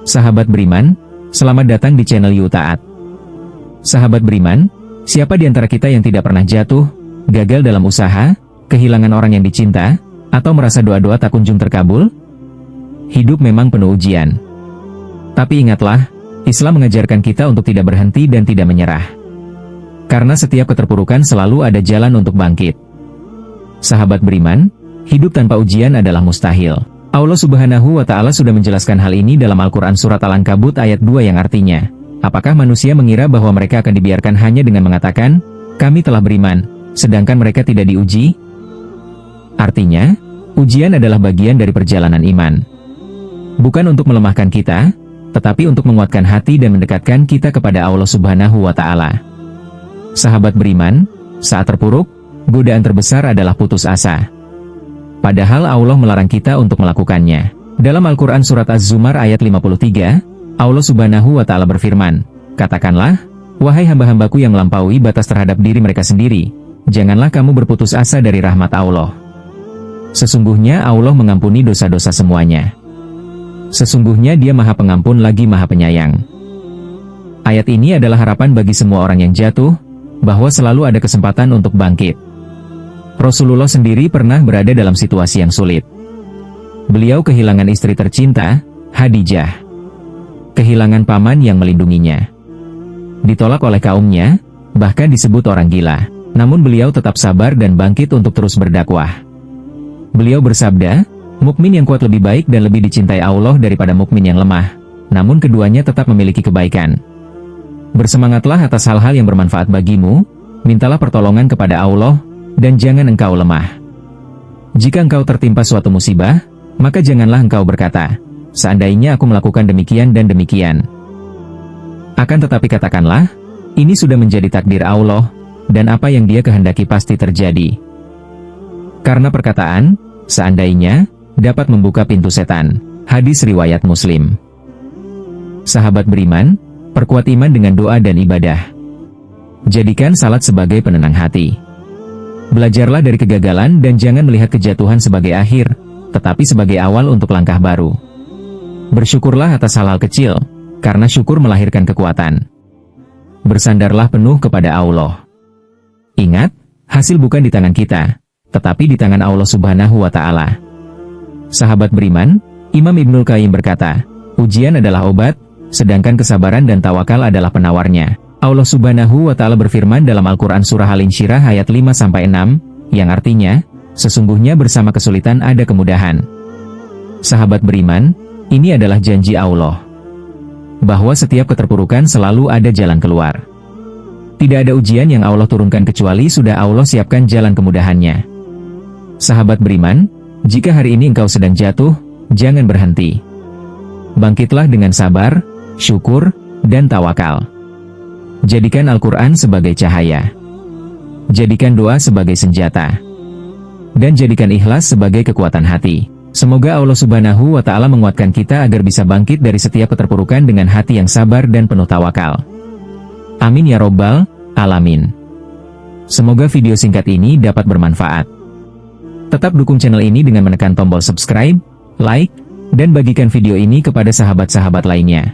Sahabat beriman, selamat datang di channel You Taat. Sahabat beriman, siapa di antara kita yang tidak pernah jatuh, gagal dalam usaha, kehilangan orang yang dicinta, atau merasa doa-doa tak kunjung terkabul? Hidup memang penuh ujian. Tapi ingatlah, Islam mengajarkan kita untuk tidak berhenti dan tidak menyerah. Karena setiap keterpurukan selalu ada jalan untuk bangkit. Sahabat beriman, hidup tanpa ujian adalah mustahil. Allah Subhanahu wa Ta'ala sudah menjelaskan hal ini dalam Al-Quran Surat Al-Ankabut ayat 2 yang artinya, apakah manusia mengira bahwa mereka akan dibiarkan hanya dengan mengatakan, kami telah beriman, sedangkan mereka tidak diuji? Artinya, ujian adalah bagian dari perjalanan iman. Bukan untuk melemahkan kita, tetapi untuk menguatkan hati dan mendekatkan kita kepada Allah Subhanahu wa Ta'ala. Sahabat beriman, saat terpuruk, godaan terbesar adalah putus asa. Padahal Allah melarang kita untuk melakukannya. Dalam Al-Quran Surat Az-Zumar ayat 53, Allah Subhanahu wa Ta'ala berfirman, katakanlah, wahai hamba-hambaku yang melampaui batas terhadap diri mereka sendiri, janganlah kamu berputus asa dari rahmat Allah. Sesungguhnya Allah mengampuni dosa-dosa semuanya. Sesungguhnya Dia Maha Pengampun lagi Maha Penyayang. Ayat ini adalah harapan bagi semua orang yang jatuh, bahwa selalu ada kesempatan untuk bangkit. Rasulullah sendiri pernah berada dalam situasi yang sulit. Beliau kehilangan istri tercinta, Khadijah. Kehilangan paman yang melindunginya. Ditolak oleh kaumnya, bahkan disebut orang gila. Namun beliau tetap sabar dan bangkit untuk terus berdakwah. Beliau bersabda, mukmin yang kuat lebih baik dan lebih dicintai Allah daripada mukmin yang lemah. Namun keduanya tetap memiliki kebaikan. Bersemangatlah atas hal-hal yang bermanfaat bagimu, mintalah pertolongan kepada Allah, dan jangan engkau lemah. Jika engkau tertimpa suatu musibah, maka janganlah engkau berkata, seandainya aku melakukan demikian dan demikian. Akan tetapi katakanlah, ini sudah menjadi takdir Allah, dan apa yang Dia kehendaki pasti terjadi. Karena perkataan, seandainya, dapat membuka pintu setan. Hadis riwayat Muslim. Sahabat beriman, perkuat iman dengan doa dan ibadah. Jadikan salat sebagai penenang hati. Belajarlah dari kegagalan dan jangan melihat kejatuhan sebagai akhir, tetapi sebagai awal untuk langkah baru. Bersyukurlah atas hal-hal kecil, karena syukur melahirkan kekuatan. Bersandarlah penuh kepada Allah. Ingat, hasil bukan di tangan kita, tetapi di tangan Allah Subhanahu wa Ta'ala. Sahabat beriman, Imam Ibnul Qayyim berkata, ujian adalah obat, sedangkan kesabaran dan tawakal adalah penawarnya. Allah Subhanahu wa Ta'ala berfirman dalam Al-Quran Surah Al-Insyirah ayat 5-6, yang artinya, sesungguhnya bersama kesulitan ada kemudahan. Sahabat beriman, ini adalah janji Allah. Bahwa setiap keterpurukan selalu ada jalan keluar. Tidak ada ujian yang Allah turunkan kecuali sudah Allah siapkan jalan kemudahannya. Sahabat beriman, jika hari ini engkau sedang jatuh, jangan berhenti. Bangkitlah dengan sabar, syukur, dan tawakal. Jadikan Al-Quran sebagai cahaya. Jadikan doa sebagai senjata. Dan jadikan ikhlas sebagai kekuatan hati. Semoga Allah Subhanahu wa Ta'ala menguatkan kita agar bisa bangkit dari setiap keterpurukan dengan hati yang sabar dan penuh tawakal. Amin ya Robbal Alamin. Semoga video singkat ini dapat bermanfaat. Tetap dukung channel ini dengan menekan tombol subscribe, like, dan bagikan video ini kepada sahabat-sahabat lainnya.